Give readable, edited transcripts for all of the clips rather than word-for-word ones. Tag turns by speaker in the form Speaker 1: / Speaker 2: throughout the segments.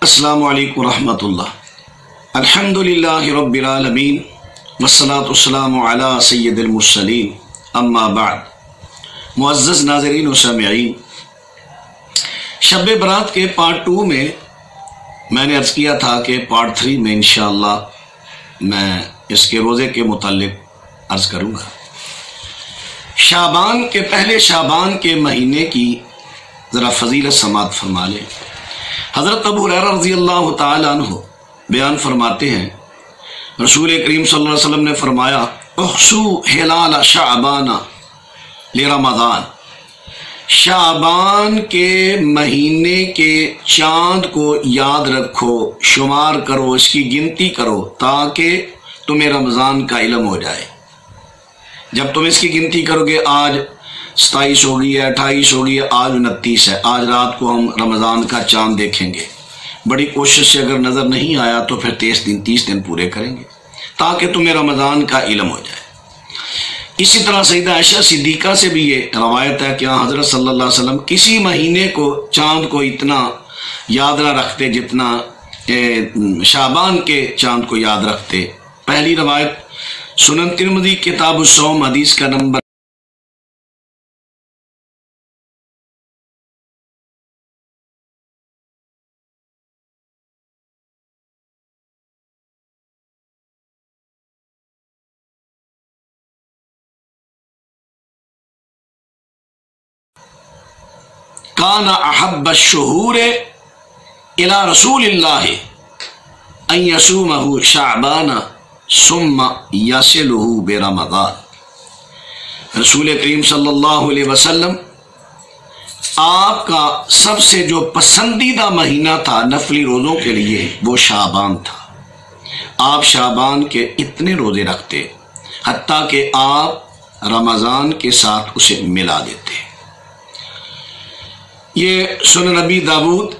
Speaker 1: السلام علیکم ورحمۃ اللہ۔ الحمدللہ رب العالمین والصلاة والسلام علی سید المرسلین، اما بعد۔ معزز ناظرین و سامعین، شب برات کے پارٹ 2 میں نے عرض کیا تھا کہ پارٹ 3 میں انشاءاللہ میں اس کے روزے کے متعلق عرض کروں گا۔ شعبان کے پہلے شعبان کے مہینے کی ذرا فضیلت سماعت فرما لیں۔ حضرت ابو ہریرہ رضی اللہ تعالی عنہ بیان فرماتے ہیں، رسول کریم صلی اللہ علیہ وسلم نے فرمایا، احسو ہلال شعبان لرمضان، شعبان کے مہینے کے چاند کو یاد رکھو، شمار کرو، اس کی گنتی کرو تاکہ تمہیں رمضان کا علم ہو جائے۔ جب تم اس کی گنتی کرو گے، آج 27 ہو گئی ہے، 28 ہو گئی ہے، آج 29 ہے، آج رات کو ہم رمضان کا چاند دیکھیں گے۔ بڑی کوشش سے اگر نظر نہیں آیا تو پھر 30 دن پورے کریں گے تاکہ تمہیں رمضان کا علم ہو جائے۔ اسی طرح سیدہ عائشہ صدیقہ سے بھی یہ روایت ہے کہ حضرت صلی اللہ علیہ وسلم کسی مہینے کو چاند کو اتنا یاد نہ رکھتے جتنا شعبان کے چاند کو یاد رکھتے۔ پہلی روایت سنن ترمذی کتاب الصوم حدیث کا نمبر کان احب الشہور الی رسول اللہ ان یصومہ شعبان ثم یصلہ برمضان۔ رسول کریم صلی اللہ علیہ وسلم آپ کا سب سے جو پسندیدہ مہینہ تھا نفلی روزوں کے لیے وہ شعبان تھا۔ آپ شعبان کے اتنے روزے رکھتے حتیٰ کہ آپ رمضان کے ساتھ اسے ملا دیتے۔ یہ سنن نبی داود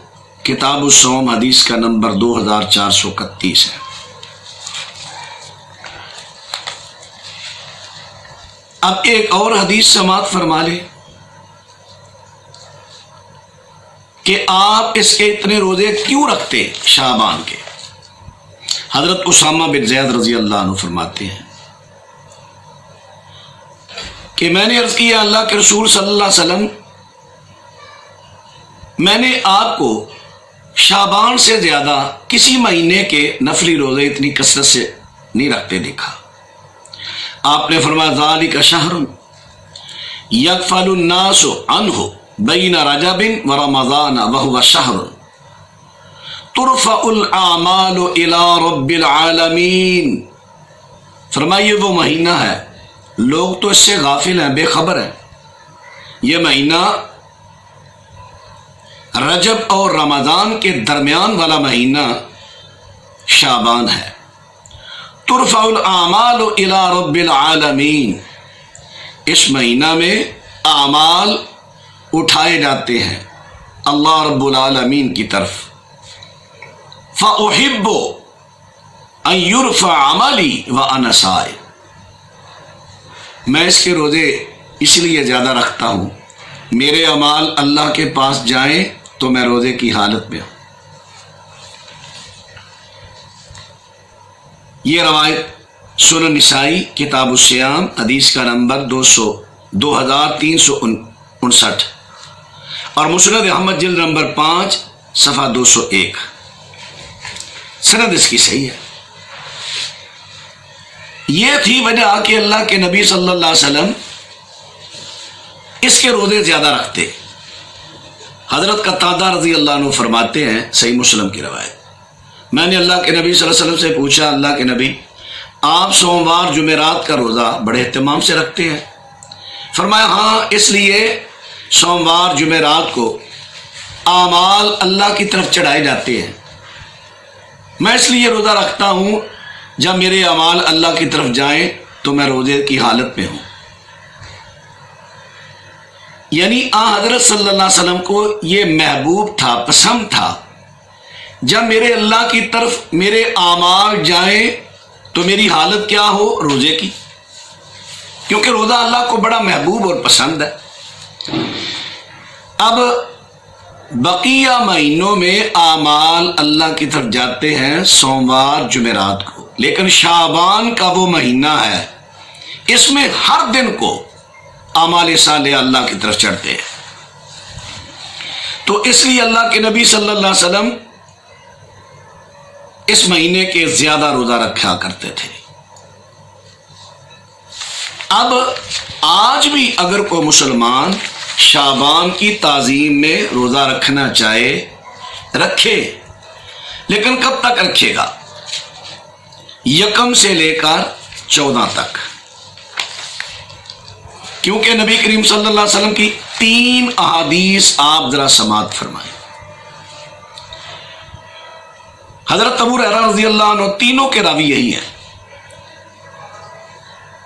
Speaker 1: کتاب الصوم حدیث کا نمبر 2431 ہے۔ اب ایک اور حدیث سماعت فرما لے کہ آپ اس کے اتنے روزے کیوں رکھتے شعبان کے۔ حضرت اسامہ بن زید رضی اللہ عنہ فرماتے ہیں کہ میں نے عرض کیا، اللہ کے رسول صلی اللہ علیہ وسلم، میں نے آپ کو شعبان سے زیادہ کسی مہینے کے نفلی روزے اتنی کثرت سے نہیں رکھتے دیکھا۔ آپ نے فرمایا، ذالک شہر یغفل الناس عنہ بین رجب ورمضان وہو شہر ترفع الاعمال الی رب العالمین۔ فرمائیے وہ مہینہ ہے، لوگ تو اس سے غافل ہیں، بے خبر ہیں۔ یہ مہینہ رجب اور رمضان کے درمیان والا مہینہ شعبان ہے۔ ترفع الاعمال الی رب العالمین، اس مہینہ میں اعمال اٹھائے جاتے ہیں اللہ رب العالمین کی طرف۔ فاحب ان یرفع عملی وانا صائم، میں اس کے روزے اس لیے زیادہ رکھتا ہوں، میرے اعمال اللہ کے پاس جائیں تو میں روزے کی حالت میں ہوں۔ یہ روایت سنن نسائی کتاب الصیام حدیث کا نمبر 2359 اور مسند احمد جلد نمبر 5 صفحہ 201، سند اس کی صحیح ہے۔ یہ تھی وجہ کہ اللہ کے نبی صلی اللہ علیہ وسلم اس کے روزے زیادہ رکھتے۔ حضرت قتادہ رضی اللہ عنہ فرماتے ہیں، صحیح مسلم کی روایت، میں نے اللہ کے نبی صلی اللہ علیہ وسلم سے پوچھا، اللہ کے نبی، آپ سوموار جمعرات کا روزہ بڑے اہتمام سے رکھتے ہیں؟ فرمایا، ہاں، اس لیے سوموار جمعرات کو اعمال اللہ کی طرف چڑھائے جاتے ہیں، میں اس لیے روزہ رکھتا ہوں، جب میرے اعمال اللہ کی طرف جائیں تو میں روزے کی حالت میں ہوں۔ یعنی حضرت صلی اللہ علیہ وسلم کو یہ محبوب تھا، پسند تھا، جب میرے اللہ کی طرف میرے اعمال جائیں تو میری حالت کیا ہو؟ روزے کی، کیونکہ روزہ اللہ کو بڑا محبوب اور پسند ہے۔ اب بقیہ مہینوں میں اعمال اللہ کی طرف جاتے ہیں سوموار جمعرات کو، لیکن شعبان کا وہ مہینہ ہے اس میں ہر دن کو اعمال صالح اللہ کی طرف چڑھتے ہیں۔ تو اس لیے اللہ کے نبی صلی اللہ علیہ وسلم اس مہینے کے زیادہ روزہ رکھا کرتے تھے۔ اب آج بھی اگر کوئی مسلمان شعبان کی تعظیم میں روزہ رکھنا چاہے رکھے، لیکن کب تک رکھے گا؟ یکم سے لے کر 14 تک، کیونکہ نبی کریم صلی اللہ علیہ وسلم کی 3 احادیث آپ ذرا سماعت فرمائیں۔ حضرت ابو ہریرہ رضی اللہ عنہ تینوں کے راوی یہی ہیں۔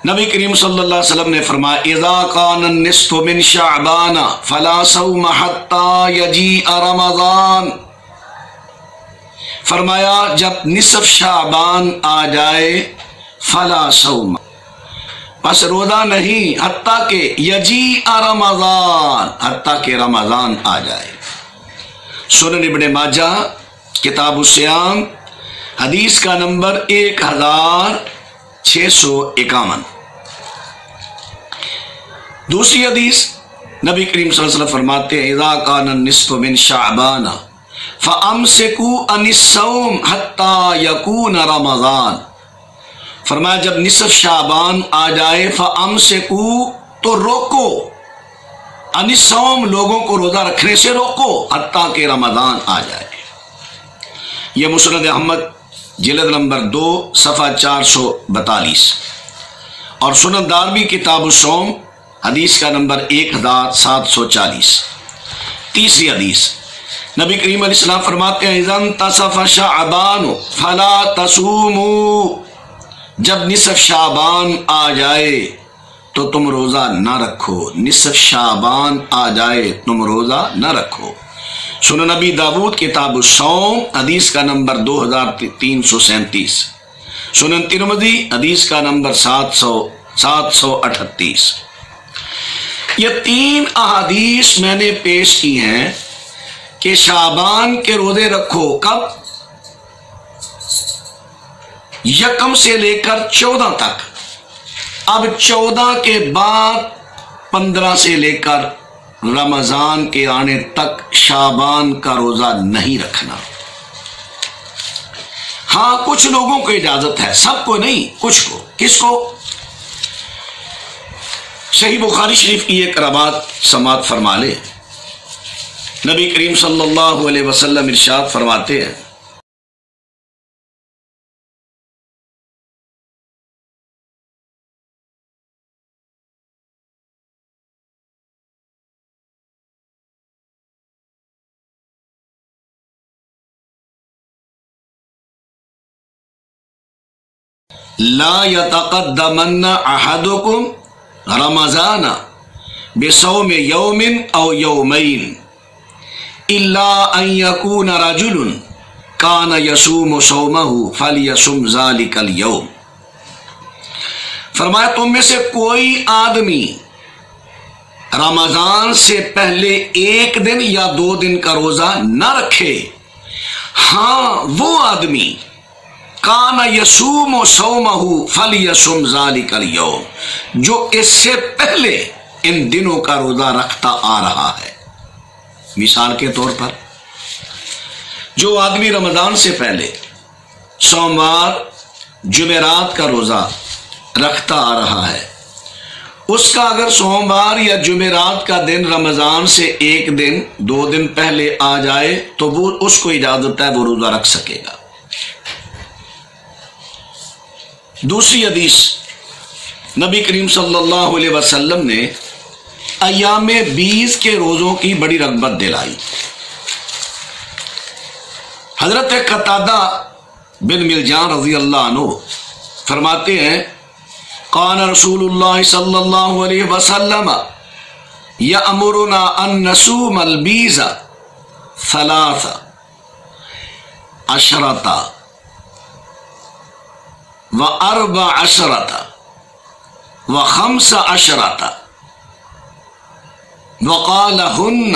Speaker 1: نبی کریم صلی اللہ علیہ وسلم نے فرمایا اذا کان النصف من شعبان فلا صوم حتى يجيء رمضان، فرمایا جب نصف شعبان آ جائے فلا صوم، بس روزہ نہیں حتیٰ کہ یجیء رمضان، حتیٰ کہ رمضان آ جائے۔ سنن ابن ماجہ کتاب الصیام حدیث کا نمبر 1651۔ دوسری حدیث نبی کریم صلی اللہ علیہ وسلم فرماتے ہیں اذا کان النصف من شعبان فامسکوا عن الصوم حتی یکون رمضان، فرمایا جب نصف شعبان آ جائے فامسکوا تو روکو، عن الصوم لوگوں کو روزہ رکھنے سے روکو حتیٰ کہ رمضان آ جائے۔ یہ مسند احمد جلد نمبر 2 صفحہ 442 اور سنن دارمی کتاب الصوم حدیث کا نمبر 1740۔ تیسری حدیث نبی کریم علیہ السلام فرماتے ہیں اذا انتصف شعبان فلا تصوموا، جب نصف شعبان آ جائے تو تم روزہ نہ رکھو، نصف شعبان آ جائے تم روزہ نہ رکھو۔ سنن نبی داود کتاب الصوم حدیث کا نمبر 2337، سنن ترمذی حدیث کا نمبر 738۔ یہ 3 احادیث میں نے پیش کی ہیں کہ شعبان کے روزے رکھو کب؟ یکم سے لے کر 14 تک۔ اب 14 کے بعد 15 سے لے کر رمضان کے آنے تک شعبان کا روزہ نہیں رکھنا۔ ہاں کچھ لوگوں کو اجازت ہے، سب کو نہیں، کچھ کو۔ کس کو؟ صحیح بخاری شریف کی ایک روایت سماعت فرما لے۔ نبی کریم صلی اللہ علیہ وسلم ارشاد فرماتے ہیں لا يتقدمن احدكم رمضان بصوم يوم او يومين الا ان يكون رجل كان يصوم صومه فليصم ذلك اليوم، فرمایا تم میں سے کوئی آدمی رمضان سے پہلے 1 دن یا 2 دن کا روزہ نہ رکھے، ہاں وہ آدمی کان یصوم صومہ فلیصم ذلک اليوم، جو اس سے پہلے ان دنوں کا روزہ رکھتا آ رہا ہے۔ مثال کے طور پر جو آدمی رمضان سے پہلے سوموار جمعرات کا روزہ رکھتا آ رہا ہے، اس کا اگر سوموار یا جمعرات کا دن رمضان سے 1 دن 2 دن پہلے آ جائے تو وہ اس کو اجازت ہے، وہ روزہ رکھ سکے گا۔ دوسری حدیث نبی کریم صلی اللہ علیہ وسلم نے ایام 20 کے روزوں کی بڑی رغبت دلائی۔ حضرت قتادہ بن ملجان رضی اللہ عنہ فرماتے ہیں قال رسول اللہ صلی اللہ علیہ وسلم یأمرنا ان نصوم البیض 13 و14 و15 وقال هن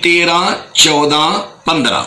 Speaker 1: 13, 14, 15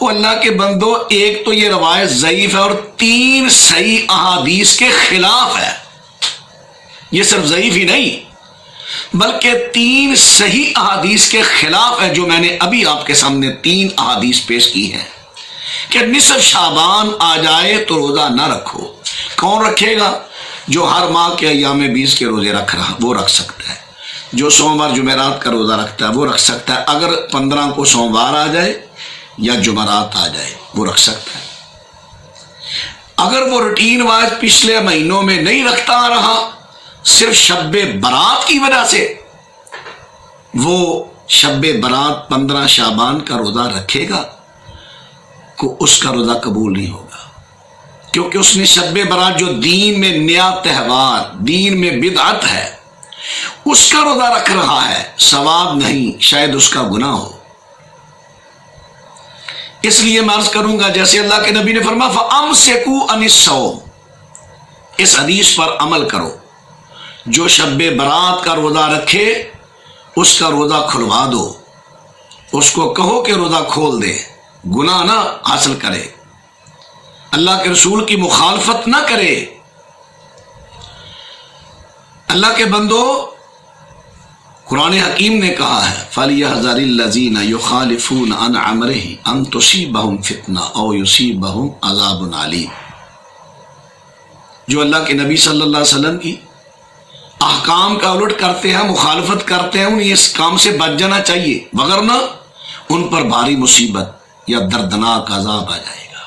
Speaker 1: وہ اللہ کے بندو ایک تو یہ روایت ضعیف ہے اور 3 صحیح احادیث کے خلاف ہے. یہ صرف ضعیف ہی نہیں بلکہ 3 صحیح احادیث کے خلاف ہے، جو میں نے ابھی آپ کے سامنے 3 احادیث پیش کی ہیں کہ نصف شعبان آ جائے تو روزہ نہ رکھو. کون رکھے گا؟ جو ہر ماہ کے ایام 20 کے روزے رکھ رہا وہ رکھ سکتا ہے. جو سوموار جمعرات کا روزہ رکھتا ہے وہ رکھ سکتا ہے. اگر 15 کو سوموار آ جائے یا جمعرات آ جائے وہ رکھ سکتا ہے. اگر وہ روٹین وائز پچھلے مہینوں میں نہیں رکھتا آ رہا، صرف شب برات کی وجہ سے وہ شب برات 15 شعبان کا روزہ رکھے گا، کو اس کا روزہ قبول نہیں ہوگا، کیونکہ اس نے شب برات جو دین میں نیا تہوار، دین میں بدعت ہے، اس کا روزہ رکھ رہا ہے. ثواب نہیں، شاید اس کا گناہ ہو. اس لیے میں عرض کروں گا جیسے اللہ کے نبی نے فرمایا فَأَمْسِكُوا عَنِ الصَّوْمِ، اس حدیث پر عمل کرو. جو شب برات کا روزہ رکھے اس کا روزہ کھلوا دو، اس کو کہو کہ روزہ کھول دے، گناہ نہ حاصل کرے، اللہ کے رسول کی مخالفت نہ کرے. اللہ کے بندو قرآن حکیم نے کہا ہے فَلْيَحْذَرِ الَّذِينَ يُخَالِفُونَ عَنْ أَمْرِهِ أَن تُصِيبَهُمْ فِتْنَةٌ أَوْ يُصِيبَهُمْ عَذَابٌ عَلِيمٌ. جو اللہ کے نبی صلی اللہ علیہ وسلم کی احکام کا الٹ کرتے ہیں، مخالفت کرتے ہیں، انہیں اس کام سے بچ جانا چاہیے، وگرنہ ان پر بھاری مصیبت یا دردناک عذاب آ جائے گا.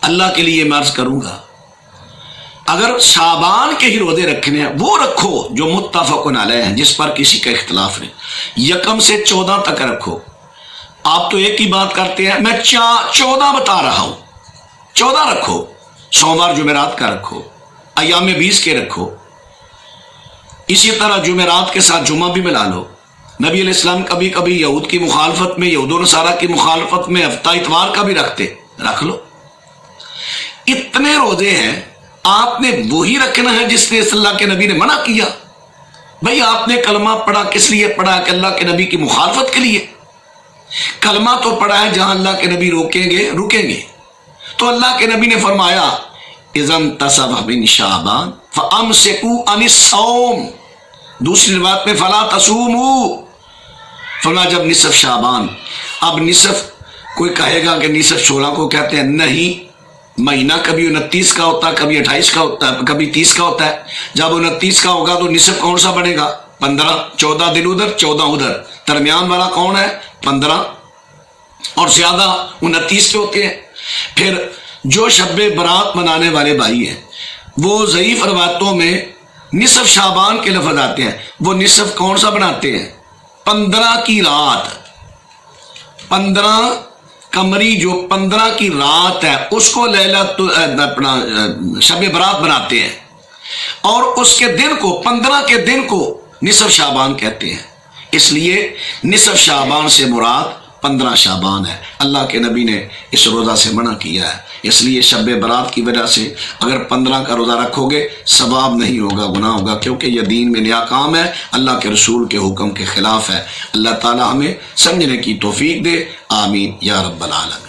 Speaker 1: اللہ کے لیے میں عرض کروں گا اگر شعبان کے ہی روزے رکھنے ہیں وہ رکھو جو متفق علیہ ہیں، جس پر کسی کا اختلاف نہیں. 1 سے 14 تک رکھو. آپ تو ایک ہی بات کرتے ہیں، میں 14 بتا رہا ہوں. 14 رکھو، سوموار جمعرات کا رکھو، ایام 20 کے رکھو. اسی طرح جمعرات کے ساتھ جمعہ بھی ملا لو. نبی علیہ السلام کبھی کبھی یہود کی مخالفت میں، یہود و نصارہ کی مخالفت میں ہفتہ اتوار کا بھی رکھتے، رکھ لو. اتنے روزے ہیں، آپ نے وہی رکھنا ہے جس نے اللہ کے نبی نے منع کیا. بھئی آپ نے کلمہ پڑھا کس لیے پڑھا؟ کہ اللہ کے نبی کی مخالفت کے لیے. کلمہ تو پڑھا ہے جہاں اللہ کے نبی روکیں گے رکیں گے. تو اللہ کے نبی نے فرمایا اِذَا انْتَصَفَ مِنْ شَعْبَانَ فَأَمْسِكُوا عَنِ الصَّوْمِ. دوسری روایت میں فَلَا تَصُومُوا. فرمایا جب نصف شعبان، اب نصف کوئی کہے گا کہ نصف 16 کو کہتے ہیں، نہیں، مہینہ کبھی 29 کا ہوتا ہے، کبھی 28 کا ہوتا ہے، کبھی 30 کا ہوتا ہے. جب 29 کا ہوگا تو نصف کون سا بنے گا؟ 15. 14 دن ادھر 14 ادھر، درمیان والا کون ہے؟ 15. اور زیادہ 29 کے ہوتے ہیں. پھر جو شب برات منانے والے بھائی ہیں وہ ضعیف روایتوں میں نصف شعبان کے لفظ آتے ہیں. وہ نصف کون سا بناتے ہیں؟ 15 کی رات. 15 قمری جو 15 کی رات ہے اس کو لیلۃ اپنا شب برات بناتے ہیں، اور اس کے دن کو 15 کے دن کو نصف شعبان کہتے ہیں. اس لیے نصف شعبان سے مراد 15 شعبان ہے. اللہ کے نبی نے اس روزہ سے منع کیا ہے. اس لیے شب برات کی وجہ سے اگر 15 کا روزہ رکھو گے ثواب نہیں ہوگا، گناہ ہوگا، کیونکہ یہ دین میں نیا کام ہے، اللہ کے رسول کے حکم کے خلاف ہے. اللہ تعالی ہمیں سمجھنے کی توفیق دے. آمین یا رب العالمین.